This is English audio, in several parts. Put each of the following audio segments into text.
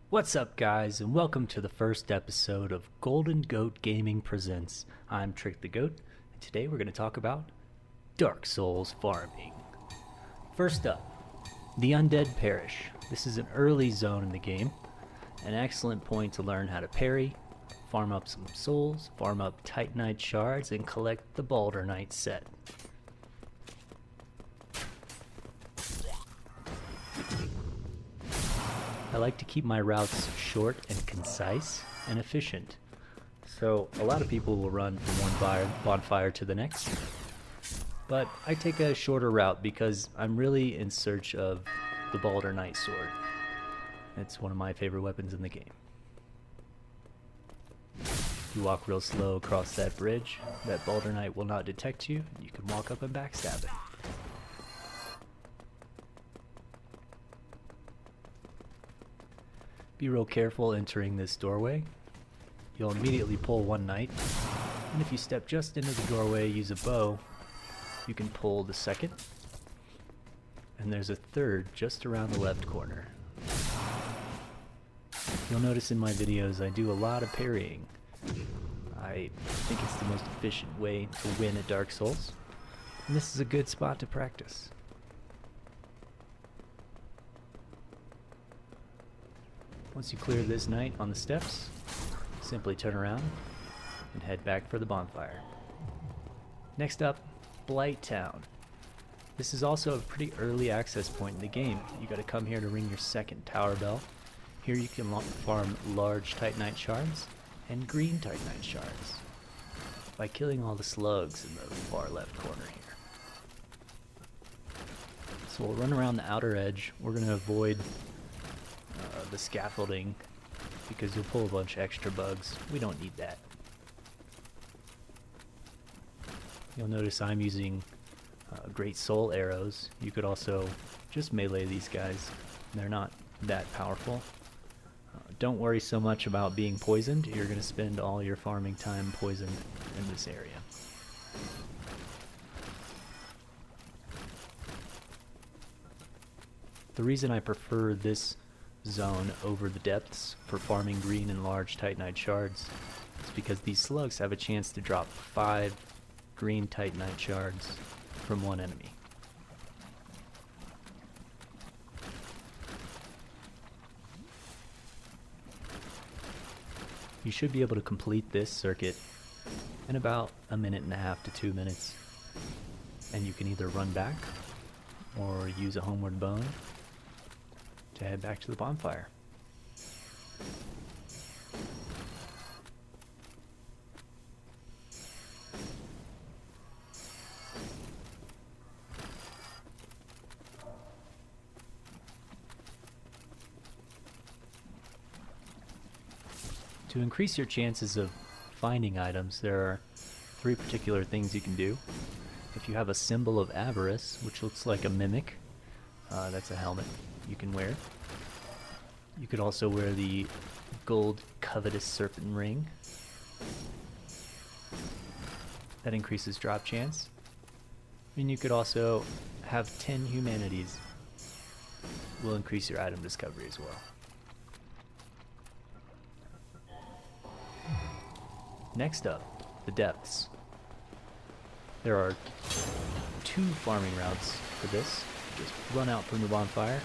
What's up, guys, and welcome to the first episode of Golden Goat Gaming Presents. I'm TRIKtheGOAT, and today we're going to talk about Dark Souls farming. First up, the Undead Parish. This is an early zone in the game, an excellent point to learn how to parry, farm up some souls, farm up titanite shards, and collect the Baldur Knight set. I like to keep my routes short and concise and efficient. So a lot of people will run from one bonfire to the next. But I take a shorter route because I'm really in search of the Baldur Knight sword. It's one of my favorite weapons in the game. You walk real slow across that bridge, that Baldur Knight will not detect you, and you can walk up and backstab it. Be real careful entering this doorway. You'll immediately pull one knight, and if you step just into the doorway, use a bow, you can pull the second, and there's a third just around the left corner. You'll notice in my videos I do a lot of parrying. I think it's the most efficient way to win at Dark Souls, and this is a good spot to practice. Once you clear this knight on the steps, simply turn around and head back for the bonfire. Next up, Blighttown. This is also a pretty early access point in the game. You gotta come here to ring your second tower bell. Here you can farm large titanite shards and green titanite shards by killing all the slugs in the far left corner here. So we'll run around the outer edge. We're gonna avoid the scaffolding because you'll pull a bunch of extra bugs. We don't need that. You'll notice I'm using great soul arrows. You could also just melee these guys. They're not that powerful. Don't worry so much about being poisoned. You're going to spend all your farming time poisoned in this area. The reason I prefer this zone over the depths for farming green and large titanite shards is because these slugs have a chance to drop 5 green titanite shards from one enemy. You should be able to complete this circuit in about 1.5 to 2 minutes, and you can either run back or use a homeward bone to head back to the bonfire. To increase your chances of finding items, there are 3 particular things you can do. If you have a symbol of avarice, which looks like a mimic, that's a helmet you can wear. You could also wear the gold covetous serpent ring. That increases drop chance. And you could also have 10 humanities. Will increase your item discovery as well. Next up, the depths. There are 2 farming routes for this. Just run out from the bonfire.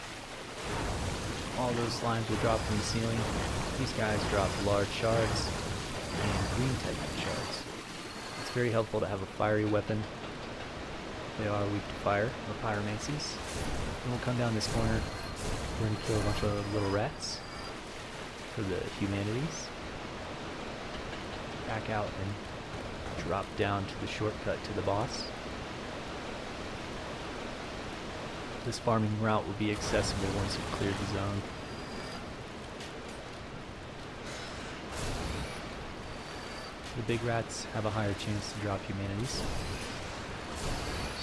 All those slimes will drop from the ceiling. These guys drop large shards and green titanite shards. It's very helpful to have a fiery weapon. They are weak to fire, or pyromancies. And we'll come down this corner. We're going to kill a bunch of little rats for the humanities. Back out and drop down to the shortcut to the boss. This farming route will be accessible once you've cleared the zone. The big rats have a higher chance to drop humanities,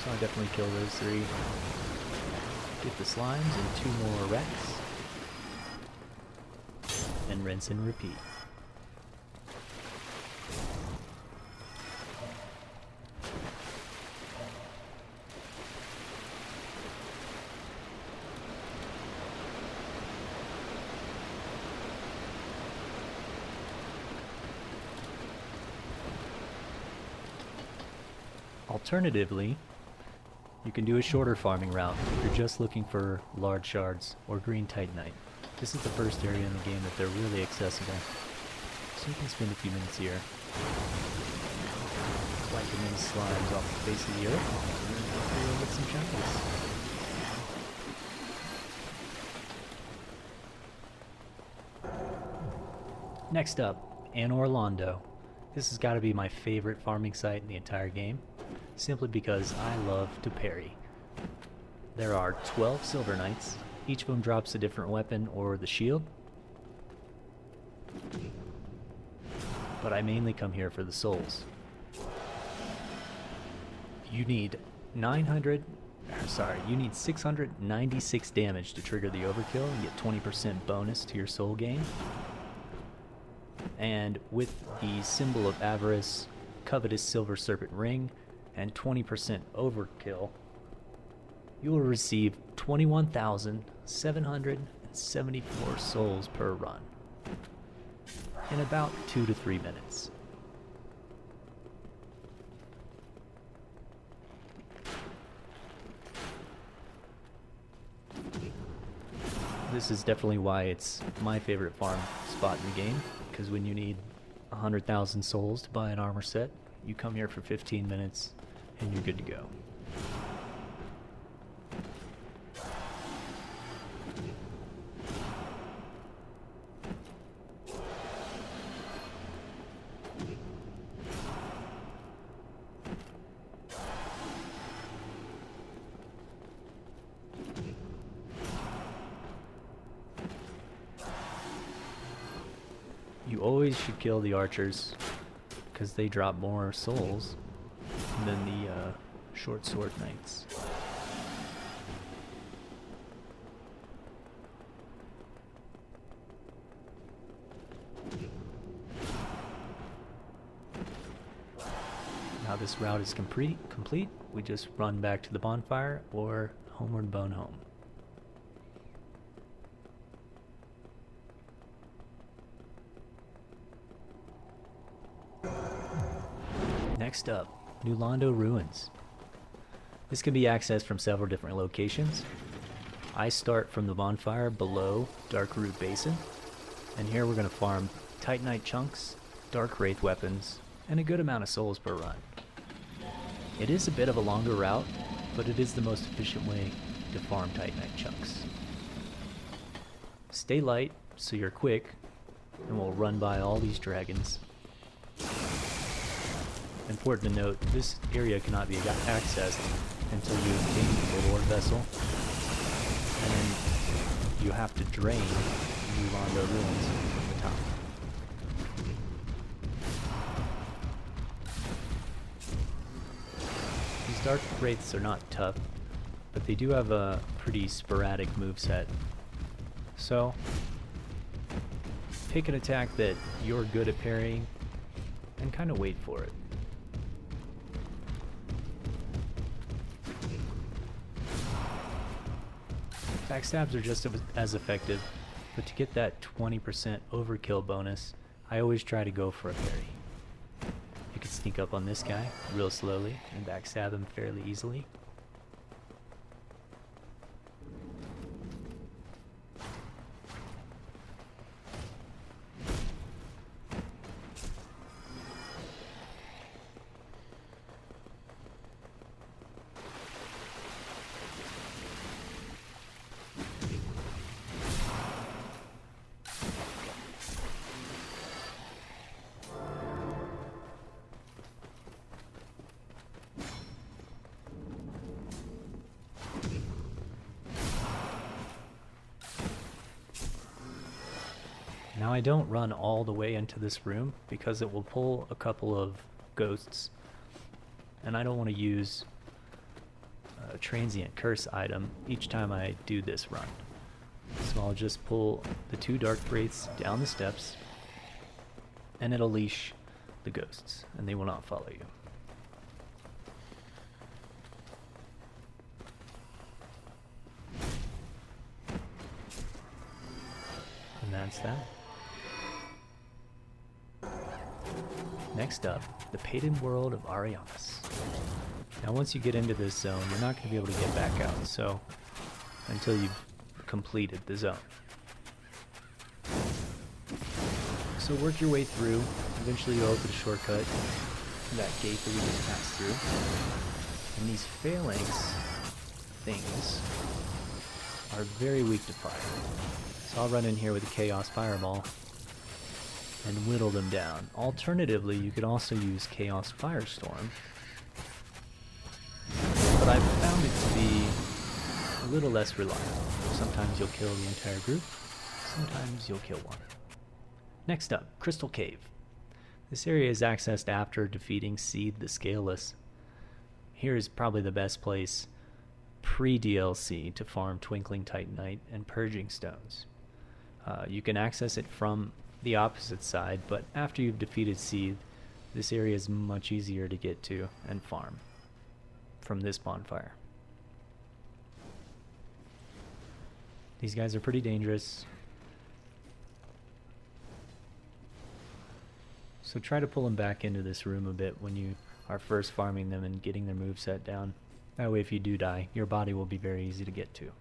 so I definitely kill those 3. Get the slimes and 2 more rats, and rinse and repeat. Alternatively, you can do a shorter farming route if you're just looking for large shards or green titanite. This is the first area in the game that they're really accessible, so you can spend a few minutes here wiping these slabs off the face of the earth, and hopefully you'll get some shinies. Next up, Anor Londo. This has got to be my favorite farming site in the entire game, simply because I love to parry. There are 12 silver knights. Each of them drops a different weapon or the shield. But I mainly come here for the souls. You need 696 damage to trigger the overkill and get 20% bonus to your soul gain. And with the symbol of avarice, covetous silver serpent ring, and 20% overkill, you will receive 21,774 souls per run in about 2 to 3 minutes. This is definitely why it's my favorite farm spot in the game, because when you need 100,000 souls to buy an armor set, you come here for 15 minutes and you're good to go. You always should kill the archers, because they drop more souls than the short sword knights. Now this route is complete, we just run back to the bonfire or homeward bone home. Next up, Londo Ruins. This can be accessed from several different locations. I start from the bonfire below Dark Root Basin, and here we're going to farm titanite chunks, dark wraith weapons, and a good amount of souls per run. It is a bit of a longer route, but it is the most efficient way to farm titanite chunks. Stay light so you're quick, and we'll run by all these dragons. Important to note, this area cannot be accessed until you obtain the Lord Vessel, and then you have to drain the Londo Ruins from the top. These Dark Wraiths are not tough, but they do have a pretty sporadic moveset. So, pick an attack that you're good at parrying, and kind of wait for it. Backstabs are just as effective, but to get that 20% overkill bonus, I always try to go for a parry. You can sneak up on this guy real slowly and backstab him fairly easily. Now I don't run all the way into this room because it will pull a couple of ghosts, and I don't want to use a transient curse item each time I do this run. So I'll just pull the 2 dark wraiths down the steps, and it'll leash the ghosts, and they will not follow you. And that's that. Next up, the Paden World of Ariamis. Now once you get into this zone, you're not going to be able to get back out, so until you've completed the zone. So work your way through. Eventually you'll open a shortcut to that gate that we just passed through. And these phalanx things are very weak to fire. So I'll run in here with a Chaos Fireball and whittle them down. Alternatively, you could also use Chaos Firestorm. But I've found it to be a little less reliable. Sometimes you'll kill the entire group, sometimes you'll kill one. Next up, Crystal Cave. This area is accessed after defeating Seed the Scaleless. Here is probably the best place pre-DLC to farm Twinkling Titanite and Purging Stones. You can access it from the opposite side, but after you've defeated Seed, this area is much easier to get to and farm from this bonfire. These guys are pretty dangerous, so try to pull them back into this room a bit when you are first farming them and getting their moveset down. That way if you do die, your body will be very easy to get to.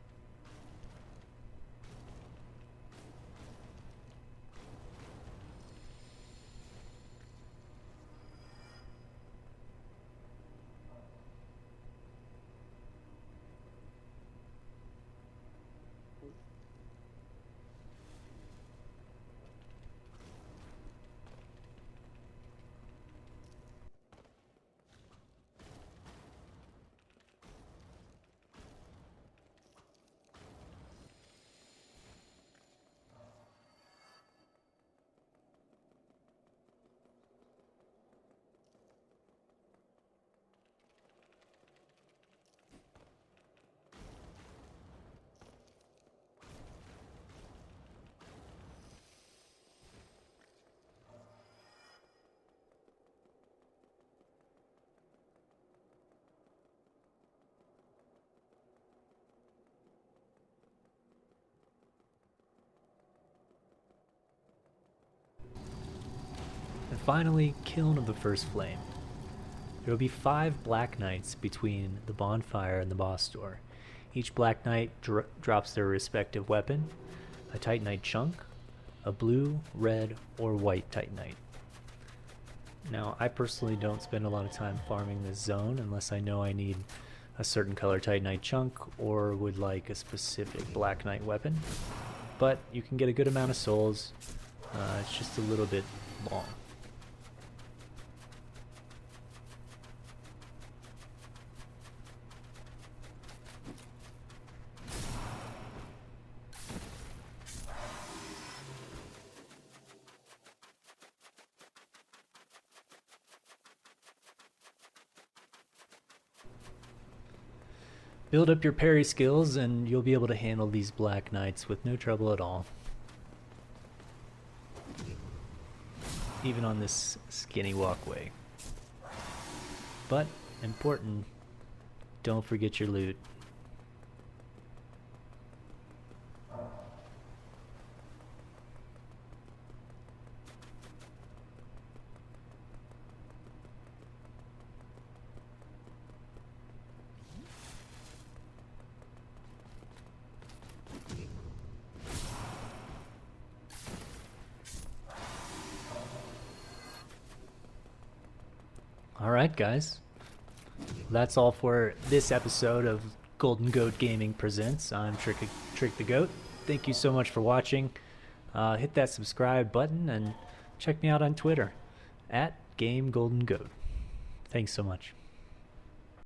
And finally, Kiln of the First Flame. There will be 5 Black Knights between the bonfire and the boss door. Each Black Knight drops their respective weapon, a Titanite chunk, a blue, red, or white Titanite. Now, I personally don't spend a lot of time farming this zone unless I know I need a certain color Titanite chunk or would like a specific Black Knight weapon. But you can get a good amount of souls. It's just a little bit long. Build up your parry skills and you'll be able to handle these Black Knights with no trouble at all. Even on this skinny walkway. But, important, don't forget your loot. Alright guys, that's all for this episode of Golden Goat Gaming Presents. I'm TRIKtheGOAT. Thank you so much for watching. Hit that subscribe button and check me out on Twitter @GameGoldenGoat. Thanks so much.